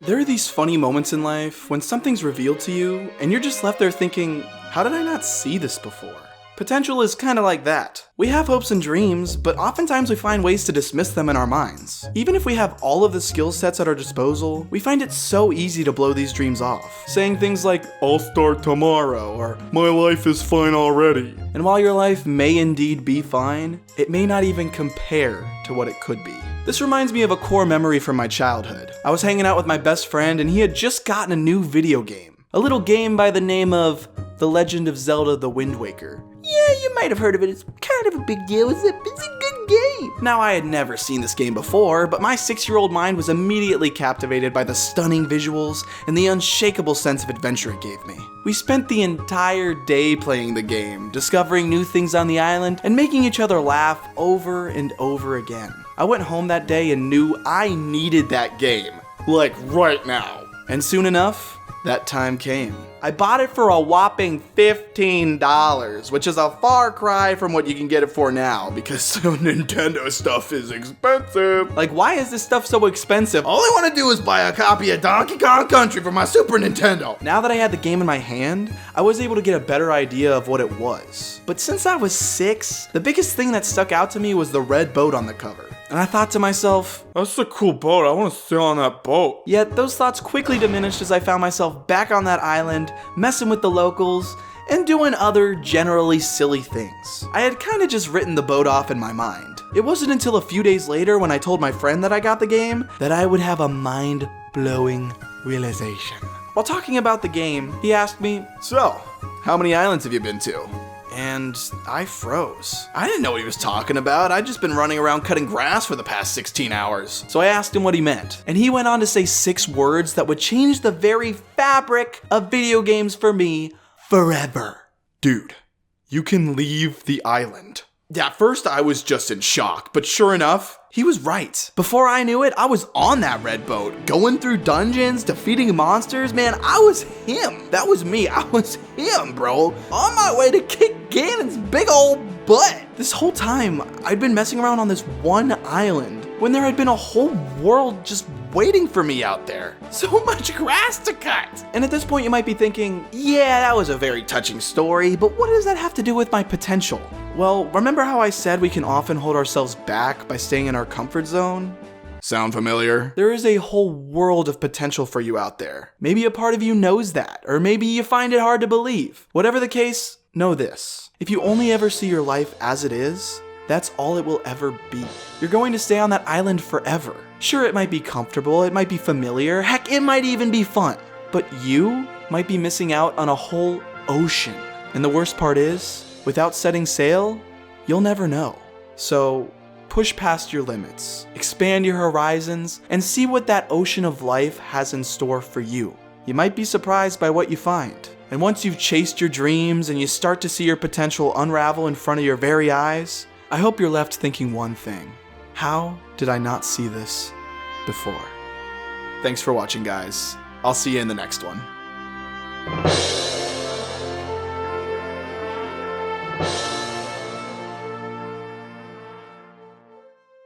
There are these funny moments in life when something's revealed to you and you're just left there thinking, how did I not see this before? Potential is kinda like that. We have hopes and dreams, but oftentimes we find ways to dismiss them in our minds. Even if we have all of the skill sets at our disposal, we find it so easy to blow these dreams off, saying things like, I'll start tomorrow, or my life is fine already. And while your life may indeed be fine, it may not even compare to what it could be. This reminds me of a core memory from my childhood. I was hanging out with my best friend and he had just gotten a new video game. A little game by the name of The Legend of Zelda: The Wind Waker. Yeah, you might have heard of it. It's kind of a big deal. It's a good game. Now, I had never seen this game before, but my 6-year-old mind was immediately captivated by the stunning visuals and the unshakable sense of adventure it gave me. We spent the entire day playing the game, discovering new things on the island, and making each other laugh over and over again. I went home that day and knew I needed that game. Like right now. And soon enough, that time came. I bought it for a whopping $15, which is a far cry from what you can get it for now, because Nintendo stuff is expensive. Like, why is this stuff so expensive? All I want to do is buy a copy of Donkey Kong Country for my Super Nintendo. Now that I had the game in my hand, I was able to get a better idea of what it was. But since I was 6, the biggest thing that stuck out to me was the red boat on the cover. And I thought to myself, that's a cool boat, I want to sail on that boat. Yet those thoughts quickly diminished as I found myself back on that island, messing with the locals, and doing other generally silly things. I had kinda just written the boat off in my mind. It wasn't until a few days later when I told my friend that I got the game that I would have a mind-blowing realization. While talking about the game, he asked me, so, how many islands have you been to? And I froze. I didn't know what he was talking about. I'd just been running around cutting grass for the past 16 hours. So I asked him what he meant. And he went on to say 6 words that would change the very fabric of video games for me forever. Dude, you can leave the island. Yeah, at first I was just in shock, but sure enough, he was right. Before I knew it, I was on that red boat, going through dungeons, defeating monsters. Man, I was him. That was me. I was him, bro. On my way to kick Ganon's big old butt. This whole time, I'd been messing around on this one island when there had been a whole world just waiting for me out there. So much grass to cut. And at this point, you might be thinking, yeah, that was a very touching story, but what does that have to do with my potential? Well, remember how I said we can often hold ourselves back by staying in our comfort zone? Sound familiar? There is a whole world of potential for you out there. Maybe a part of you knows that, or maybe you find it hard to believe. Whatever the case, know this. If you only ever see your life as it is, that's all it will ever be. You're going to stay on that island forever. Sure, it might be comfortable, it might be familiar, heck, it might even be fun. But you might be missing out on a whole ocean. And the worst part is, without setting sail, you'll never know. So push past your limits, expand your horizons, and see what that ocean of life has in store for you. You might be surprised by what you find. And once you've chased your dreams and you start to see your potential unravel in front of your very eyes, I hope you're left thinking one thing. How did I not see this before? Thanks for watching, guys. I'll see you in the next one.